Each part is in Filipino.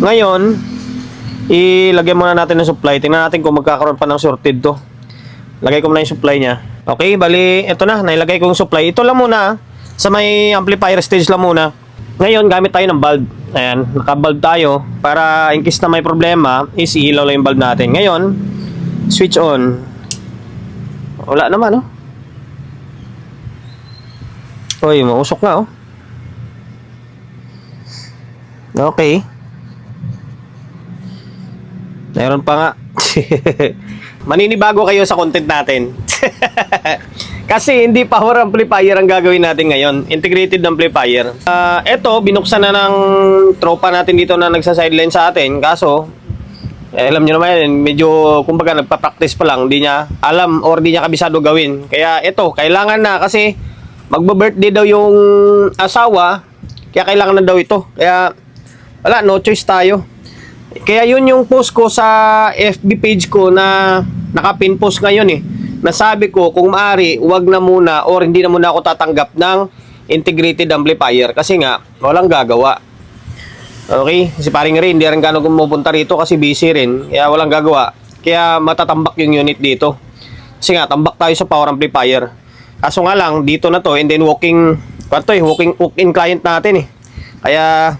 Ngayon, ilagay muna natin ng supply. Tingnan natin kung magkakaroon pa ng sorted to. Lagay ko muna yung supply niya. Okay, bali, ito na. Nailagay ko yung supply. Ito lang muna. Sa may amplifier stage lang muna. Ngayon, gamit tayo ng bulb. Ayan, naka-bulb tayo. Para in case na may problema, is ilaw lang yung bulb natin. Ngayon, switch on. Wala naman, oh. Uy, mausok nga, oh. Okay. Meron pa nga. Maninibago kayo sa content natin. Kasi hindi power amplifier ang gagawin natin ngayon. Integrated amplifier. Eto, binuksan na ng tropa natin dito na nagsa-sideline sa atin. Kaso, alam nyo naman, medyo, kumbaga, nagpa-practice pa lang. Hindi niya alam or hindi niya kabisado gawin. Kaya ito, kailangan na kasi magba-birthday daw yung asawa. Kaya kailangan na daw ito. Kaya, wala, no choice tayo. Kaya yun yung post ko sa FB page ko na naka-pin post ngayon eh. Nasabi ko kung maaari, wag na muna or hindi na muna ako tatanggap ng integrated amplifier kasi nga walang gagawa. Okay? Si paring rin, hindi rin gano'n pumupunta rito kasi busy rin. Kaya walang gagawa. Kaya matatambak yung unit dito. Kasi nga, tambak tayo sa power amplifier. Kaso nga lang, dito na to and then walk-in client natin eh. Kaya,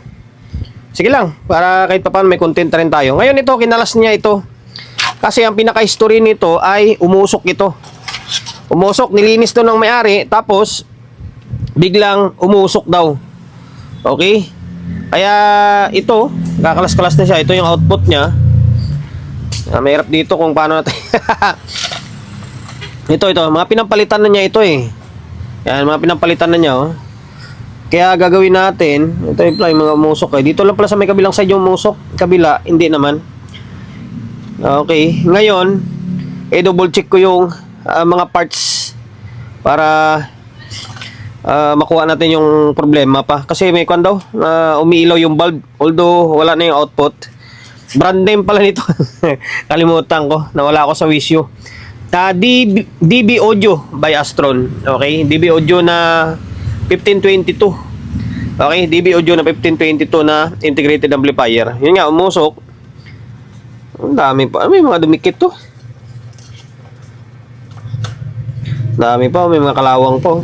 sige lang, para kahit pa paano may content rin tayo. Ngayon ito, kinalas niya ito. Kasi ang pinaka-history nito ay umusok ito. Umusok, nilinis to ng may-ari, tapos biglang umusok daw. Okay? Kaya ito, kakalas-kalas na siya. Ito yung output niya. Mahirap dito kung paano natin. ito, mga pinampalitan na niya ito eh. Yan, mga pinampalitan na niya oh. Kaya gagawin natin, ito yung mga umusok eh. Dito lang pala sa may kabilang side yung umusok. Kabila, hindi naman. Okay, ngayon double check ko yung mga parts para makuha natin yung problema pa. Kasi may kwan daw, umiilaw yung bulb. Although wala na yung output. Brand name pala nito. Kalimutan ko, nawala ako sa wisyo. DB Audio by Astron. Okay, DB Audio na 1522. Okay, DB Audio na 1522 na integrated amplifier. Yun nga, umusok. Ang dami pa. May mga dumikit to. Dami pa. May mga kalawang po.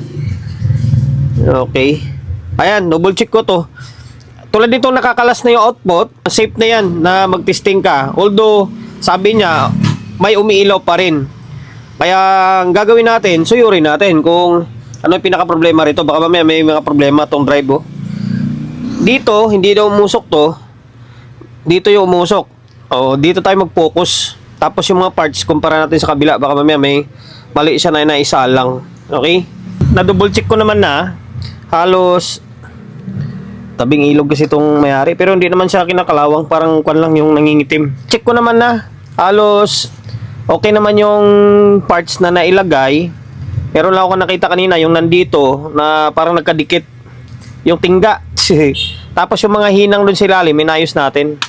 Okay. Ayan, double check ko to. Tulad nito nakakalas na yung output. Safe na yan na mag-testing ka. Although, sabi niya, may umiilaw pa rin. Kaya, ang gagawin natin, suyurin natin kung ano yung pinaka-problema rito. Baka mamaya may mga problema tong drive, oh. Dito, hindi daw umusok to. Dito yung umusok. Oh, dito tayo mag-focus. Tapos yung mga parts, kumpara natin sa kabila. Baka mamaya may mali siya na isa lang. Okay? Na-double check ko naman na. Halos tabing ilog kasi itong may-ari. Pero hindi naman siya kinakalawang. Parang kwan lang yung nangingitim. Check ko naman na. Halos okay naman yung parts na nailagay. Pero lang ako nakita kanina yung nandito na parang nagkadikit. Yung tingga. Tapos yung mga hinang dun sa ilalim, minayos natin.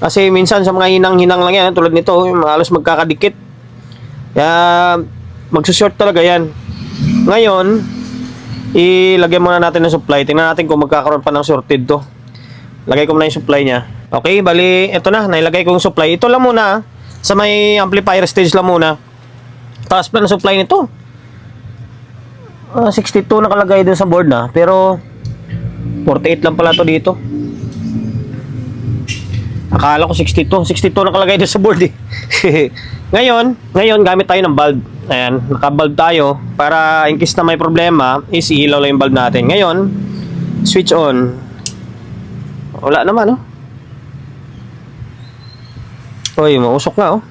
Kasi minsan sa mga hinang-hinang lang yan, tulad nito, halos magkakadikit. Kaya magsushort talaga yan. Ngayon, ilagay muna natin ng supply. Tingnan natin kung magkakaroon pa ng sorted to. Lagay ko muna yung supply niya. Okay, bali, ito na, nailagay ko yung supply. Ito lang muna, sa may amplifier stage lang muna. Taas pa ng supply nito. 62 nakalagay dun sa board na, pero 48 lang pala to dito. Akala ko 62 nakalagay dun sa board eh. Ngayon gamit tayo ng bulb. Ayan, naka-bulb tayo para in case na may problema is ilaw lang yung bulb natin. Ngayon, switch on. Wala naman, oh. Uy, mausok nga, oh.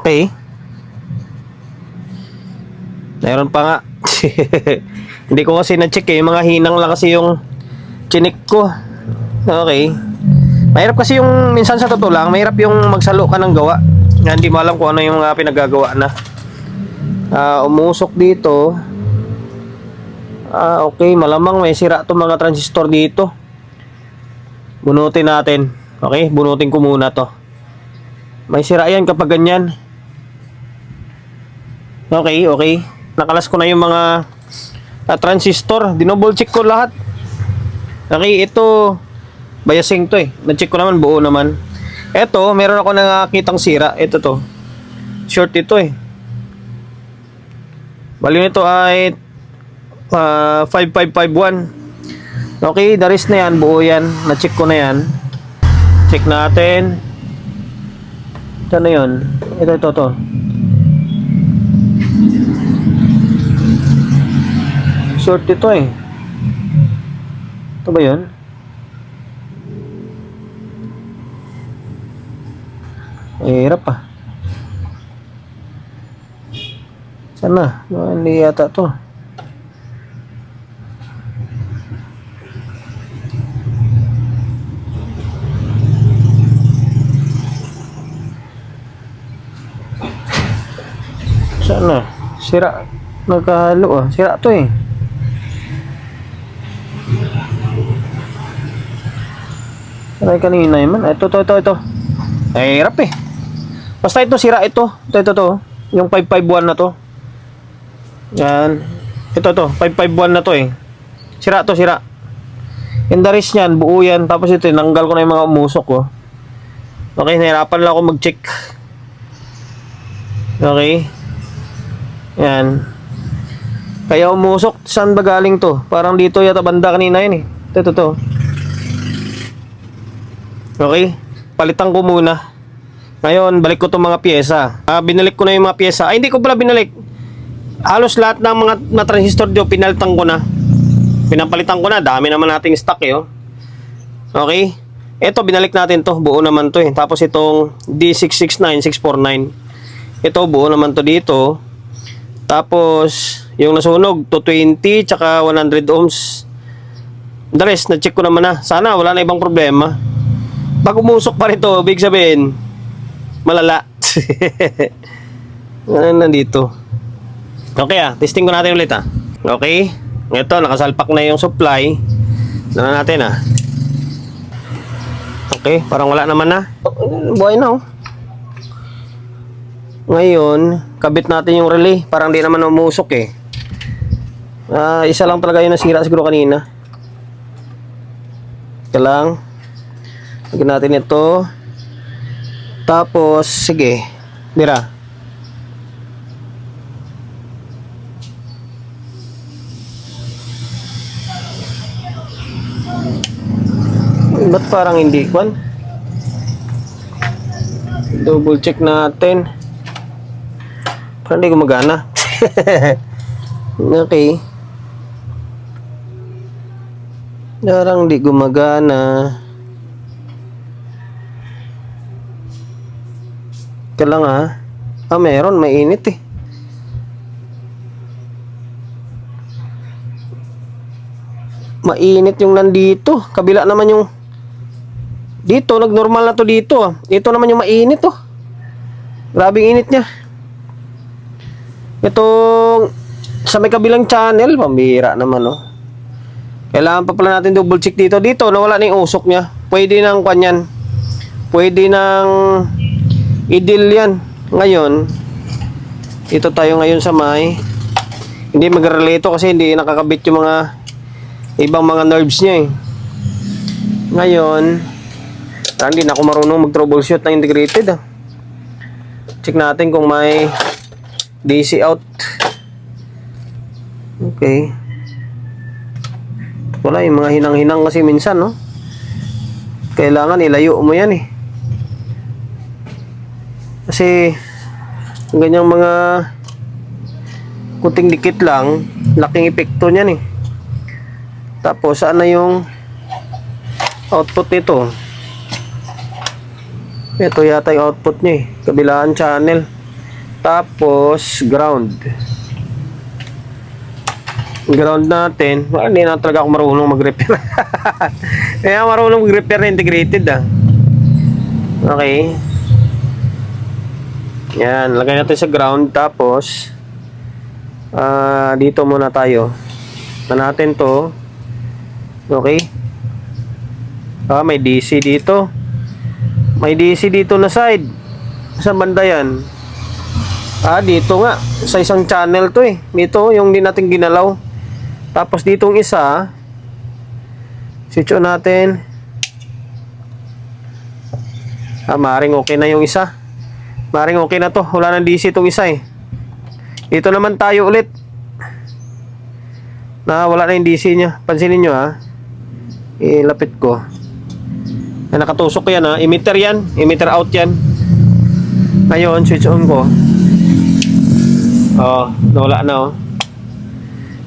Okay. Meron pa nga. Hindi ko kasi na-check eh. Yung mga hinang lang kasi yung chinik ko. Okay. Mahirap kasi yung minsan sa totoo lang, mahirap yung magsalo ka ng gawa. Hindi mo alam kung ano yung mga pinagagawa na. Umusok dito. Okay, malamang may sira itong mga transistor dito. Bunutin natin. Okay, bunutin ko muna to. May sira yan kapag ganyan. Okay. Nakalas ko na yung mga transistor. Dinouble check ko lahat. Okay, ito biasing to eh. Na-check ko naman, buo naman. Ito, meron ako nakakitang sira. Ito to. Short ito eh. Bali nito ay 5551. Okay, the rest na yan, buo yan. Na-check ko na yan. Check natin. Ito na yun. Ito. Short ito eh. Ito ba yun? Hirap ah. Sana? Hindi yata to. Sana? Sira. Nagkahalo ah. Sira to eh. Saray kanina naman. Ito. Ay, hirap eh. Basta ito, sira ito. Ito. Yung 551 na to. Yan. Ito. 551 na to eh. Sira. Yung the rest niyan, buo yan. Tapos ito, nanggal ko na yung mga umusok ko. Okay, nahirapan lang ako mag-check. Okay. Yan. Kaya umusok. Saan ba galing to? Parang dito yata banda kanina yun eh. Ito. Okay. Palitan ko muna. Ngayon, balik ko itong mga pyesa. Binalik ko na yung mga pyesa. Ay, hindi ko pala binalik. Halos lahat ng mga na transistor dito, pinalitan ko na. Pinapalitan ko na. Dami naman nating stock eh. Oh. Okay. Ito, binalik natin to. Buo naman to eh. Tapos itong D669649. Ito, buo naman to dito. Tapos, yung nasunog, 220 tsaka 100 ohms. The rest, na-check ko naman na. Sana, wala na ibang problema. Pag umusok pa rito, big sabihin, malala. Nandito. Okay testing ko natin ulit Okay. Ito, nakasalpak na yung supply. Natin Okay, parang wala naman na. Buhay na Ngayon, kabit natin yung relay. Parang di naman umusok eh. Isa lang talaga yung nasira siguro kanina. Ito lang. Lagyan natin ito. Tapos, sige. Mira. Ba't parang hindi kwan? Double check natin. Parang hindi gumagana. Okay. Parang hindi gumagana. Ito lang meron, mainit eh. Mainit yung nandito. Kabila naman yung dito, nagnormal na to dito Ito naman yung mainit Grabing init niya. Itong sa may kabilang channel, pambira naman Kailangan pa pala natin double check dito. Dito, nawala na yung usok niya. Pwede nang kanyan. Pwede nang idil yan. Ngayon, ito tayo ngayon sa may hindi mag-relay ito kasi hindi nakakabit yung mga ibang mga nerves niya Ngayon, hindi na ako marunong mag-troubleshoot ng integrated Check natin kung may DC out. Okay. Wala yung mga hinang-hinang kasi minsan Kailangan ilayo mo yan Kasi ganyang mga kunting dikit lang, laking epekto niyan Tapos saan na yung output nito? Ito yata yung output niya kabilaan channel. Tapos ground natin. Hindi na talaga ako marunong mag-repair. Kaya marunong mag-repair na integrated Okay. Yan, lagay natin sa ground. Tapos dito muna tayo. Natin to. Okay. May DC dito. May DC dito na side. Sa banda yan. Dito nga. Sa isang channel to Dito, yung di natin ginalaw. Tapos ditong isa, Switch on natin. Maring okay na yung isa. Maring okay na to. Wala nang DC itong isa eh. Dito naman tayo ulit. Wala na yung DC nya. Pansinin nyo ha. Ilapit ko. Nakatusok yan ha. Emitter yan. Emitter out yan. Ngayon, switch on ko. Nawala na oh.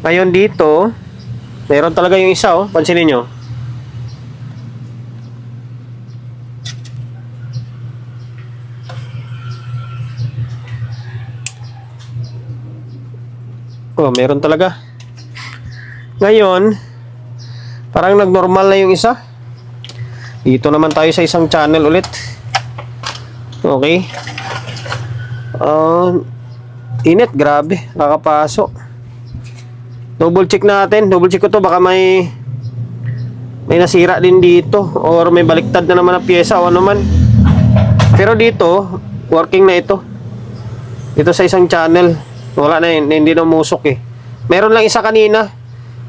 Ngayon dito, meron talaga yung isa oh. Pansinin nyo. Meron talaga. Ngayon, parang nag-normal na yung isa. Dito naman tayo sa isang channel ulit. Okay. Init, grabe. Nakapasok. Double check natin. Double check ko to. Baka may nasira din dito. Or may baliktad na naman na pyesa o ano man. Pero dito, working na ito. Dito sa isang channel. Wala na yun. Hindi na umusok eh. Meron lang isa kanina.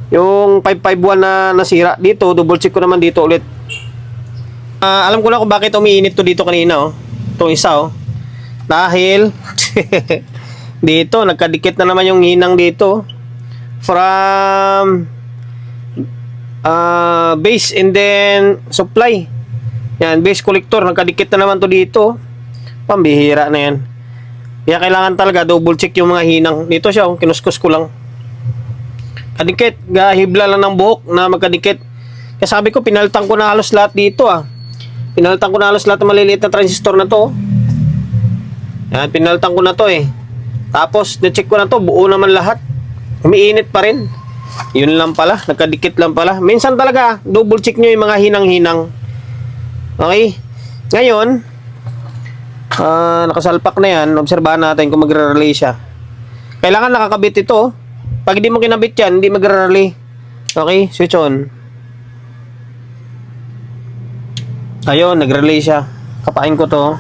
Yung 551 na nasira. Dito, double check ko naman dito ulit. Alam ko na kung bakit umiinit to dito kanina oh. Itong isa oh. Dahil dito, nagkadikit na naman yung hinang dito. From base and then supply. Yan, base collector. Nagkadikit na naman to dito. Pambihira na yan. Kaya kailangan talaga double check yung mga hinang. Dito siya, kinuskus ko lang. Kadikit, gahibla lang ng buhok na magkadikit. Kaya sabi ko, pinaltang ko na halos lahat dito ah. Pinaltang ko na halos lahat ng maliliit na transistor na to. Yan, pinaltang ko na to eh. Tapos, na-check ko na to, buo naman lahat. Umiinit pa rin. Yun lang pala, nagkadikit lang pala. Minsan talaga, double check nyo yung mga hinang-hinang. Okay? Ngayon, nakasalpak na yan. Obserbahan natin kung magre-relay siya. Kailangan nakakabit ito. Pag hindi mo kinabit yan, hindi magre-relay. Okay, switch on. Ayun, nag-relay siya. Kapain ko to.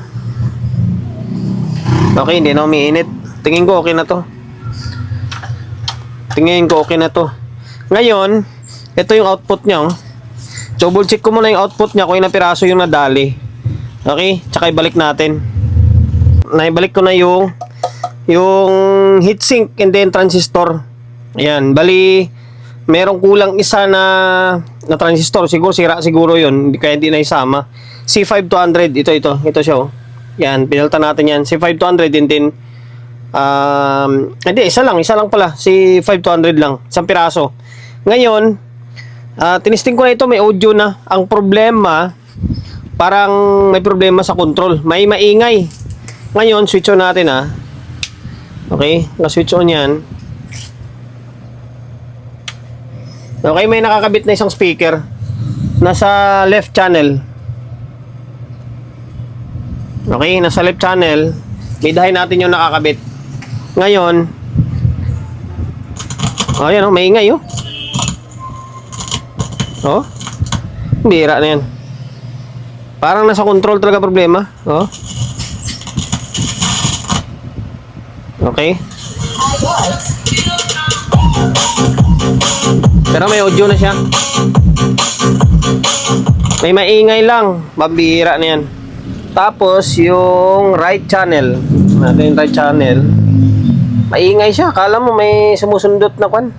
Okay, hindi na umiinit. Tingin ko okay na to. Tingin ko okay na to. Ngayon, ito yung output niya. Double check ko muna yung output niya kung ilang piraso yung nadali. Okay, tsaka ibalik natin. Naibalik ko na yung heatsink and then transistor. Ayan, bali merong kulang isa na transistor, siguro sira siguro 'yon, kaya hindi na isama. C5200, ito siya oh. Yan, pinalitan natin yan. C5200 and then hindi, isa lang pala. C5200 lang, isang piraso. Ngayon, tinisting ko na ito, may audio na. Ang problema, parang may problema sa control. May maingay. Ngayon, switch on natin ah. Okay, na-switch on yan. Okay, may nakakabit na isang speaker. Nasa left channel. Okay, nasa left channel. Midahin natin yung nakakabit. Ngayon, ayan oh, maingay oh. Oh, bira na yan. Parang nasa control talaga problema. Oh. Okay. Pero may audio na siya. May maingay lang. Mabihira na yan. Tapos, yung right channel. Natin yung right channel. Maingay siya. Akala mo may sumusundot na kwan.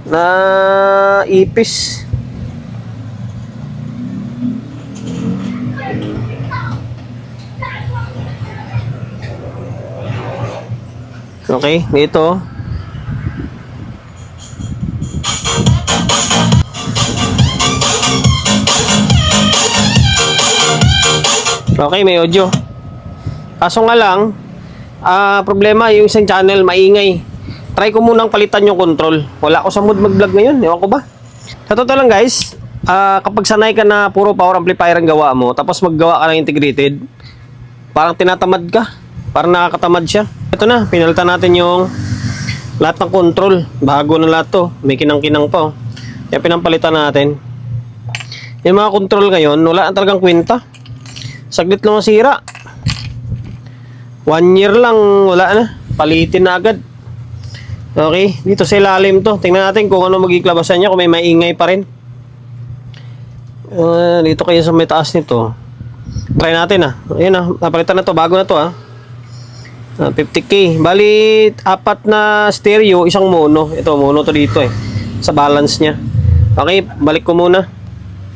Na ipis. Okay, dito. Okay, may audio. Kaso nga lang, problema yung isang channel maingay. Try ko munang palitan yung control. Wala ako sa mood mag-vlog ngayon, ewan ko ba. Sa totoo lang guys, kapag sanay ka na puro power amplifier ang gawa mo, tapos maggawa ka ng integrated, parang tinatamad ka. Parang nakakatamad siya. Ito na, pinalitan natin yung lahat ng control. Bago na lahat to. May kinang-kinang pa. Kaya pinampalitan natin. Yung mga control ngayon, wala na talagang kwenta. Saglit lang masira. 1 year lang, wala na. Palitin na agad. Okay, dito sa ilalim to. Tingnan natin kung ano magkiklabasan niya, kung may maingay pa rin. Dito kayo sa may taas nito. Try natin Ayun napalitan na to. Bago na to 50k. Bali, 4 na stereo, isang mono. Ito, mono to dito sa balance niya. Okay, balik ko muna.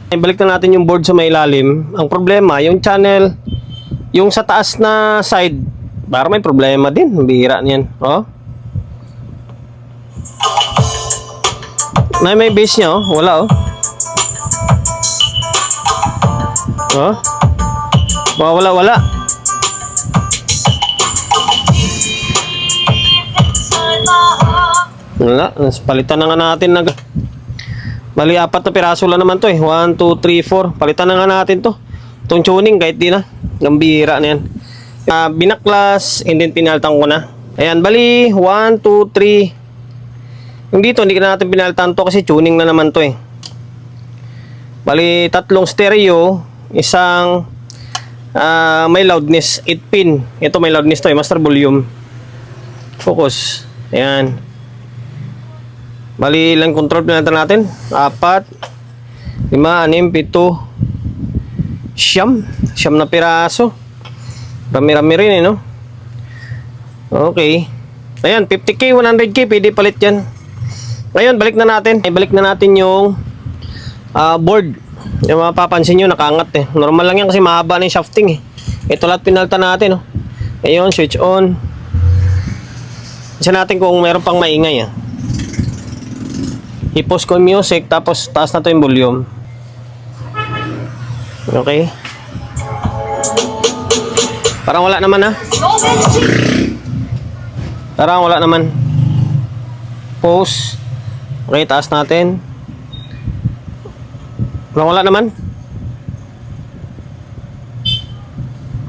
Balik na natin yung board sa may ilalim. Ang problema, yung channel, yung sa taas na side, parang may problema din. Bihira niyan. May base niya wala wala. Wala, palitan na nga natin bali 4 na piraso lang naman to 1, 2, 3, 4. Palitan na nga natin to. Itong tuning kahit di na. Gambira na yan. Binaklas and then pinaltan ko na. Ayan, bali 1, 2, 3. Yung dito hindi na natin pinaltan to kasi tuning na naman to Bali 3 stereo, isang may loudness 8 pin. Ito may loudness to master volume. Focus. Ayan. Bali ilang control pinalitan natin? 4, 5, 6, 7, siyam na piraso. Rami-rami rin no? Okay. Ayan, 50k, 100k, pwede palit yan. Ngayon, balik na natin. Balik na natin yung board. Yung mapapansin nyo, nakaangat Normal lang yan kasi mahaba na yung shafting Ito lahat pinalitan natin Ayun, switch on. Isa natin kung meron pang maingay I-post ko yung music, tapos taas na to yung volume. Okay. Parang wala naman Parang wala naman. Pause. Okay, taas natin. Parang wala naman.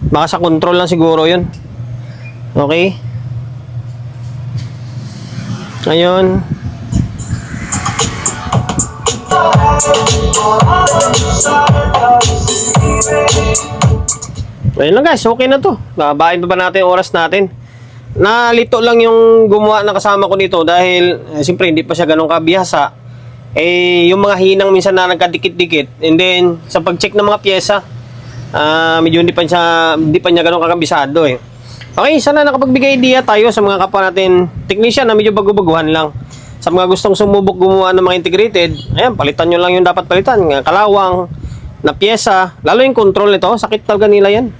Baka sa control lang siguro yun. Okay. Ngayon. Ayun lang guys, okay na to. Babain pa ba natin yung oras natin? Nalito lang yung gumawa na kasama ko nito dahil siyempre hindi pa siya ganun kabihasa. Yung mga hinang minsan na nagkadikit-dikit, and then sa pag-check ng mga pyesa, medyo hindi pa niya ganun kakabisado Okay, sana nakapagbigay idea tayo sa mga kapwa natin technician na medyo bago-baguhan lang. Sa mga gustong sumubok gumawa ng mga integrated, ayan, palitan nyo lang yung dapat palitan. Kalawang, na pyesa, lalo yung control nito, sakit talaga nila yan.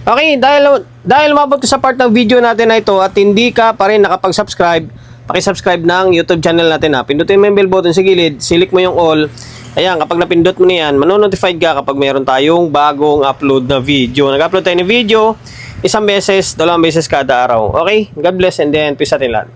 Okay, dahil mabot sa part ng video natin na ito at hindi ka pa rin nakapag-subscribe, paki-subscribe ng YouTube channel natin Pindutin mo yung bell button sa gilid, select mo yung all. Ayan, kapag napindot mo na yan, manonotified ka kapag mayroon tayong bagong upload na video. Nag-upload tayo ng video, 1 beses, 2 beses kada araw. Okay, God bless and then peace sa atin lahat.